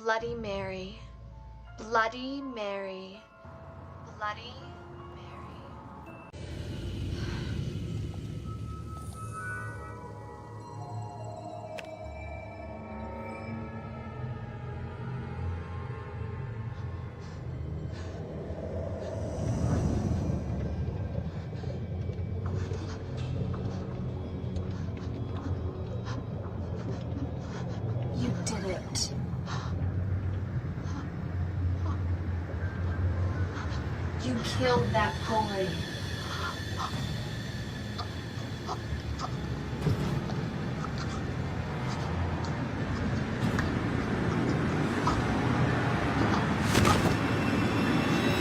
Bloody Mary, Bloody Mary, Bloody Mary. You did it. You killed that boy.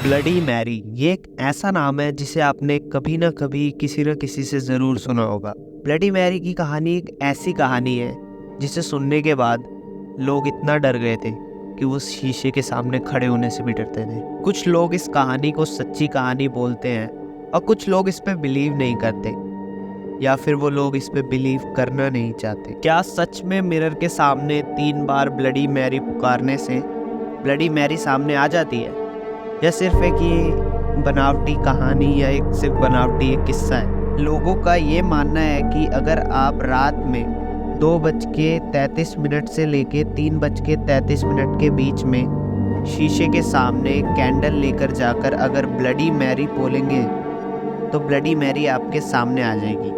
Bloody Mary ये एक ऐसा नाम है जिसे आपने कभी ना कभी किसी न किसी से ज़रूर सुना होगा। ब्लडी मैरी की कहानी एक ऐसी कहानी है जिसे सुनने के बाद लोग इतना डर गए थे कि वो शीशे के सामने खड़े होने से भी डरते थे। कुछ लोग इस कहानी को सच्ची कहानी बोलते हैं और कुछ लोग इस पे बिलीव नहीं करते, या फिर वो लोग इस पे बिलीव करना नहीं चाहते। क्या सच में मिरर के सामने 3 बार ब्लडी मैरी पुकारने से ब्लडी मैरी सामने आ जाती है, या सिर्फ एक ये बनावटी कहानी या एक सिर्फ बनावटी एक किस्सा है? लोगों का ये मानना है कि अगर आप रात में 2:33 से लेके 3:33 के बीच में शीशे के सामने कैंडल लेकर जाकर अगर ब्लडी मैरी बोलेंगे तो ब्लडी मैरी आपके सामने आ जाएगी।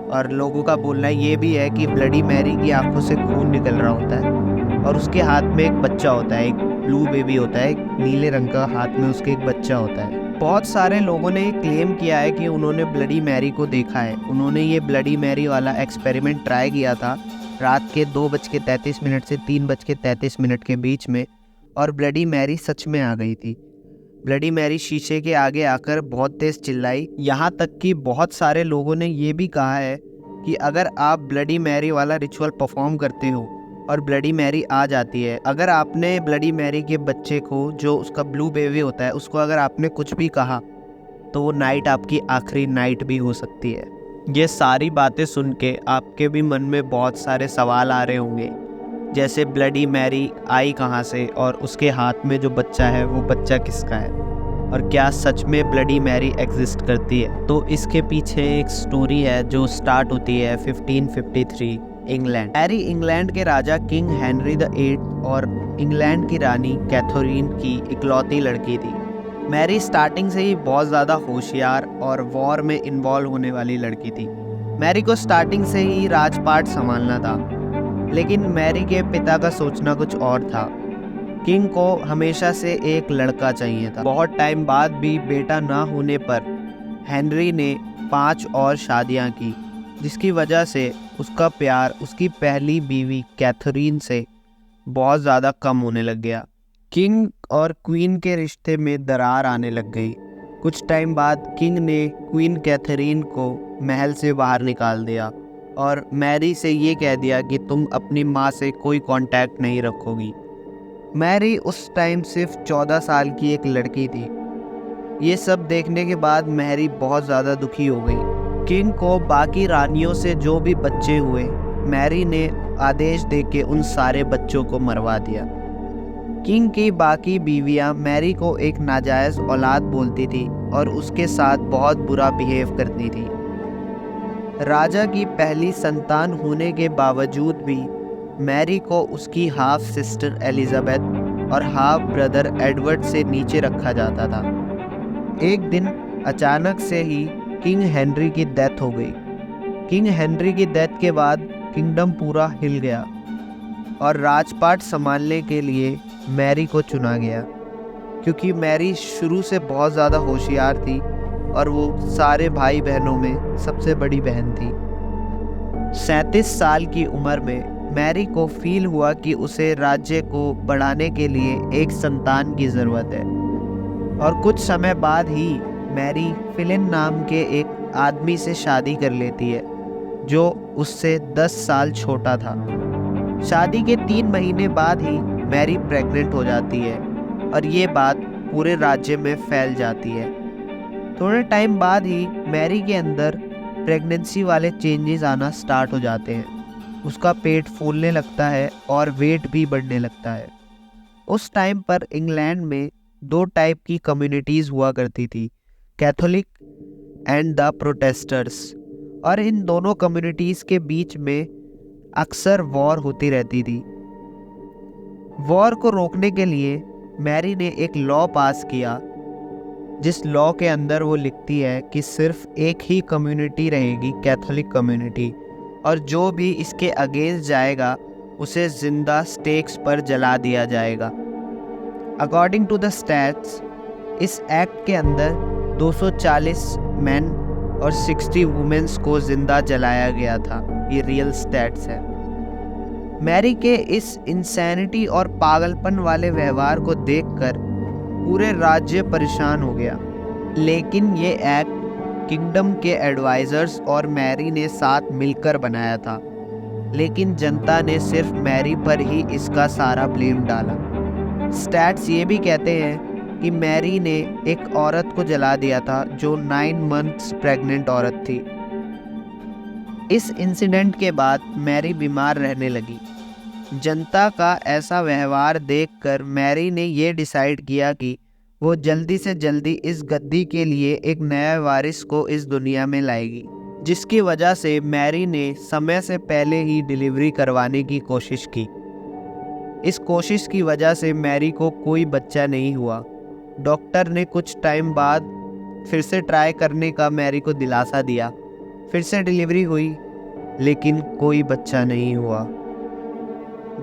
और लोगों का बोलना ये भी है कि ब्लडी मैरी की आंखों से खून निकल रहा होता है और उसके हाथ में एक बच्चा होता है, एक ब्लू बेबी होता है, एक नीले रंग का हाथ में उसके एक बच्चा होता है। बहुत सारे लोगों ने क्लेम किया है कि उन्होंने ब्लडी मैरी को देखा है। उन्होंने ये ब्लडी मैरी वाला एक्सपेरिमेंट ट्राई किया था रात के 2:33 से 3:33 के बीच में, और ब्लडी मैरी सच में आ गई थी। ब्लडी मैरी शीशे के आगे आकर बहुत तेज़ चिल्लाई, यहाँ तक कि बहुत सारे लोगों ने ये भी कहा है कि अगर आप ब्लडी मैरी वाला रिचुअल परफॉर्म करते हो और ब्लडी मैरी आ जाती है, अगर आपने ब्लडी मैरी के बच्चे को, जो उसका ब्लू बेबी होता है, उसको अगर आपने कुछ भी कहा तो वो नाइट आपकी आखिरी नाइट भी हो सकती है। ये सारी बातें सुन के आपके भी मन में बहुत सारे सवाल आ रहे होंगे, जैसे ब्लडी मैरी आई कहाँ से और उसके हाथ में जो बच्चा है वो बच्चा किसका है, और क्या सच में ब्लडी मैरी एग्जिस्ट करती है? तो इसके पीछे एक स्टोरी है जो स्टार्ट होती है 1553 इंग्लैंड। मैरी इंग्लैंड के राजा किंग हेनरी VIII और इंग्लैंड की रानी कैथरीन की इकलौती लड़की थी। मैरी स्टार्टिंग से ही बहुत ज़्यादा होशियार और वॉर में इन्वॉल्व होने वाली लड़की थी। मैरी को स्टार्टिंग से ही राजपाट संभालना था, लेकिन मैरी के पिता का सोचना कुछ और था। किंग को हमेशा से एक लड़का चाहिए था। बहुत टाइम बाद भी बेटा ना होने पर हेनरी ने 5 और शादियां की, जिसकी वजह से उसका प्यार उसकी पहली बीवी कैथरीन से बहुत ज़्यादा कम होने लग गया। किंग और क्वीन के रिश्ते में दरार आने लग गई। कुछ टाइम बाद किंग ने क्वीन कैथरीन को महल से बाहर निकाल दिया और मैरी से ये कह दिया कि तुम अपनी माँ से कोई कांटेक्ट नहीं रखोगी। मैरी उस टाइम सिर्फ 14 साल की एक लड़की थी। ये सब देखने के बाद मैरी बहुत ज़्यादा दुखी हो गई। किंग को बाकी रानियों से जो भी बच्चे हुए, मैरी ने आदेश देके उन सारे बच्चों को मरवा दिया। किंग की बाकी बीवियां मैरी को एक नाजायज़ औलाद बोलती थी और उसके साथ बहुत बुरा बिहेव करती थी। राजा की पहली संतान होने के बावजूद भी मैरी को उसकी हाफ सिस्टर एलिजाबेथ और हाफ ब्रदर एडवर्ड से नीचे रखा जाता था। एक दिन अचानक से ही किंग हेनरी की डेथ हो गई। किंग हेनरी की डेथ के बाद किंगडम पूरा हिल गया और राजपाट संभालने के लिए मैरी को चुना गया, क्योंकि मैरी शुरू से बहुत ज़्यादा होशियार थी और वो सारे भाई बहनों में सबसे बड़ी बहन थी। 37 साल की उम्र में मैरी को फील हुआ कि उसे राज्य को बढ़ाने के लिए एक संतान की ज़रूरत है, और कुछ समय बाद ही मैरी फिलिन नाम के एक आदमी से शादी कर लेती है जो उससे 10 साल छोटा था। शादी के 3 महीने बाद ही मैरी प्रेग्नेंट हो जाती है और ये बात पूरे राज्य में फैल जाती है। थोड़े टाइम बाद ही मैरी के अंदर प्रेगनेंसी वाले चेंजेस आना स्टार्ट हो जाते हैं। उसका पेट फूलने लगता है और वेट भी बढ़ने लगता है। उस टाइम पर इंग्लैंड में 2 टाइप की कम्युनिटीज़ हुआ करती थी, कैथोलिक एंड द प्रोटेस्टर्स, और इन दोनों कम्युनिटीज़ के बीच में अक्सर वॉर होती रहती थी। वॉर को रोकने के लिए मैरी ने एक लॉ पास किया, जिस लॉ के अंदर वो लिखती है कि सिर्फ एक ही कम्युनिटी रहेगी, कैथोलिक कम्युनिटी, और जो भी इसके अगेंस्ट जाएगा उसे जिंदा स्टेक्स पर जला दिया जाएगा। अकॉर्डिंग टू द स्टैट्स, इस एक्ट के अंदर 240 मेन और 60 वुमेन्स को जिंदा जलाया गया था। ये रियल स्टैट्स है। मैरी के इस इंसैनिटी और पागलपन वाले व्यवहार को देखकर पूरे राज्य परेशान हो गया, लेकिन ये एक्ट किंगडम के एडवाइजर्स और मैरी ने साथ मिलकर बनाया था, लेकिन जनता ने सिर्फ मैरी पर ही इसका सारा ब्लेम डाला। स्टैट्स ये भी कहते हैं कि मैरी ने एक औरत को जला दिया था जो 9 मंथ्स प्रेग्नेंट औरत थी। इस इंसिडेंट के बाद मैरी बीमार रहने लगी। जनता का ऐसा व्यवहार देखकर मैरी ने ये डिसाइड किया कि वो जल्दी से जल्दी इस गद्दी के लिए एक नया वारिस को इस दुनिया में लाएगी, जिसकी वजह से मैरी ने समय से पहले ही डिलीवरी करवाने की कोशिश की। इस कोशिश की वजह से मैरी को कोई बच्चा नहीं हुआ। डॉक्टर ने कुछ टाइम बाद फिर से ट्राई करने का मैरी को दिलासा दिया। फिर से डिलीवरी हुई, लेकिन कोई बच्चा नहीं हुआ।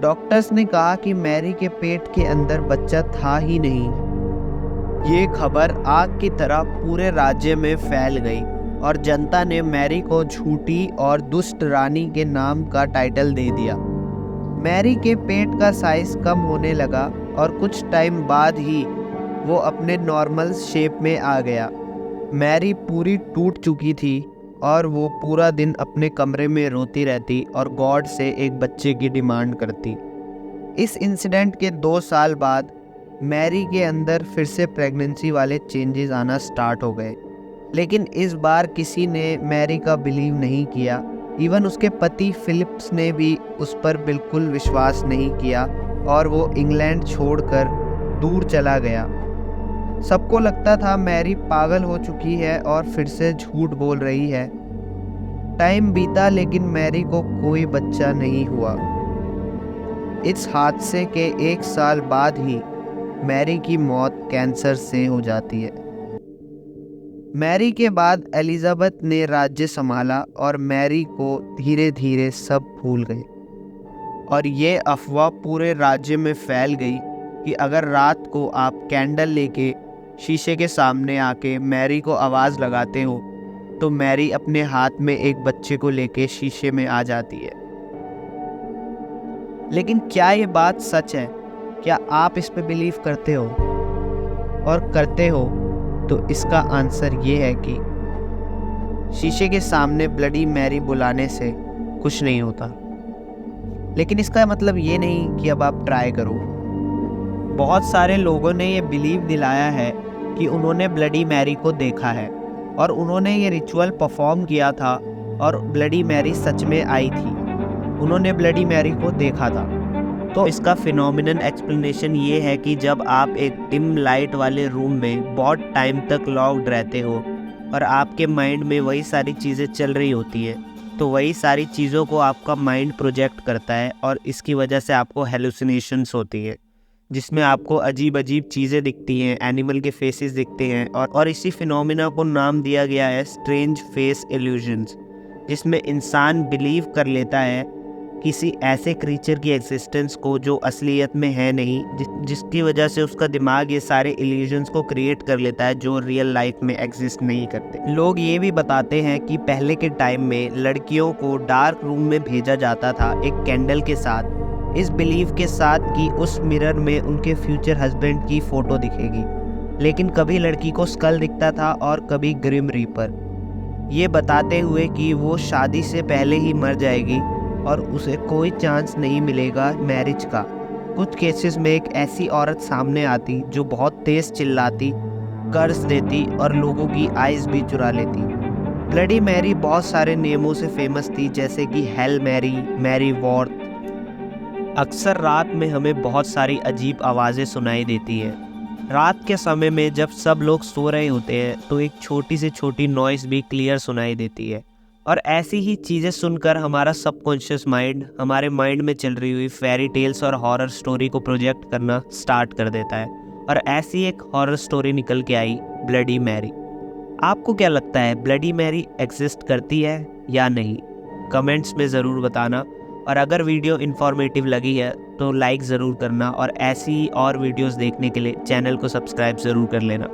डॉक्टर्स ने कहा कि मैरी के पेट के अंदर बच्चा था ही नहीं। ये खबर आग की तरह पूरे राज्य में फैल गई और जनता ने मैरी को झूठी और दुष्ट रानी के नाम का टाइटल दे दिया। मैरी के पेट का साइज कम होने लगा और कुछ टाइम बाद ही वो अपने नॉर्मल शेप में आ गया। मैरी पूरी टूट चुकी थी और वो पूरा दिन अपने कमरे में रोती रहती और गॉड से एक बच्चे की डिमांड करती। इस इंसिडेंट के 2 साल बाद मैरी के अंदर फिर से प्रेगनेंसी वाले चेंजेस आना स्टार्ट हो गए, लेकिन इस बार किसी ने मैरी का बिलीव नहीं किया। इवन उसके पति फिलिप्स ने भी उस पर बिल्कुल विश्वास नहीं किया और वो इंग्लैंड छोड़कर दूर चला गया। सबको लगता था मैरी पागल हो चुकी है और फिर से झूठ बोल रही है। टाइम बीता, लेकिन मैरी को कोई बच्चा नहीं हुआ। इस हादसे के 1 साल बाद ही मैरी की मौत कैंसर से हो जाती है। मैरी के बाद एलिजाबेथ ने राज्य संभाला और मैरी को धीरे धीरे सब भूल गए और ये अफवाह पूरे राज्य में फैल गई कि अगर रात को आप कैंडल लेके शीशे के सामने आके मैरी को आवाज़ लगाते हो तो मैरी अपने हाथ में एक बच्चे को लेके शीशे में आ जाती है। लेकिन क्या ये बात सच है? क्या आप इस पे बिलीव करते हो? और करते हो तो इसका आंसर ये है कि शीशे के सामने ब्लडी मैरी बुलाने से कुछ नहीं होता। लेकिन इसका मतलब ये नहीं कि अब आप ट्राई करो। बहुत सारे लोगों ने ये बिलीव दिलाया है कि उन्होंने ब्लडी मैरी को देखा है और उन्होंने ये रिचुअल परफॉर्म किया था और ब्लडी मैरी सच में आई थी। उन्होंने ब्लडी मैरी को देखा था। तो इसका फिनोमिनल एक्सप्लेनेशन ये है कि जब आप एक डिम लाइट वाले रूम में बहुत टाइम तक लॉक्ड रहते हो और आपके माइंड में वही सारी चीज़ें चल रही होती है, तो वही सारी चीज़ों को आपका माइंड प्रोजेक्ट करता है और इसकी वजह से आपको हेलुसिनेशंस होती है, जिसमें आपको अजीब अजीब चीज़ें दिखती हैं, एनिमल के फेसेस दिखते हैं और इसी फिनोमिना को नाम दिया गया है स्ट्रेंज फेस इल्यूजन्स, जिसमें इंसान बिलीव कर लेता है किसी ऐसे क्रीचर की एग्जिस्टेंस को जो असलियत में है नहीं, जिसकी वजह से उसका दिमाग ये सारे इल्यूजन्स को क्रिएट कर लेता है जो रियल लाइफ में एग्जिस्ट नहीं करते। लोग ये भी बताते हैं कि पहले के टाइम में लड़कियों को डार्क रूम में भेजा जाता था एक कैंडल के साथ, इस बिलीव के साथ कि उस मिरर में उनके फ्यूचर हस्बैंड की फ़ोटो दिखेगी। लेकिन कभी लड़की को स्कल दिखता था और कभी ग्रिम रीपर, ये बताते हुए कि वो शादी से पहले ही मर जाएगी और उसे कोई चांस नहीं मिलेगा मैरिज का। कुछ केसेस में एक ऐसी औरत सामने आती जो बहुत तेज़ चिल्लाती, कर्ज देती और लोगों की आइज़ भी चुरा लेती। ब्लडी मैरी बहुत सारे नेमों से फेमस थी, जैसे कि हेल मैरी, मैरी वॉर्थ, अक्सर रात में हमें बहुत सारी अजीब आवाज़ें सुनाई देती हैं। रात के समय में जब सब लोग सो रहे होते हैं तो एक छोटी से छोटी नॉइज़ भी क्लियर सुनाई देती है, और ऐसी ही चीज़ें सुनकर हमारा सबकॉन्शियस माइंड हमारे माइंड में चल रही हुई फेरी टेल्स और हॉरर स्टोरी को प्रोजेक्ट करना स्टार्ट कर देता है। और ऐसी एक हॉरर स्टोरी निकल के आई, ब्लडी मैरी। आपको क्या लगता है, ब्लडी मैरी एग्जिस्ट करती है या नहीं? कमेंट्स में ज़रूर बताना। और अगर वीडियो इन्फॉर्मेटिव लगी है तो लाइक ज़रूर करना, और ऐसी और वीडियोस देखने के लिए चैनल को सब्सक्राइब ज़रूर कर लेना।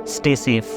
Stay safe.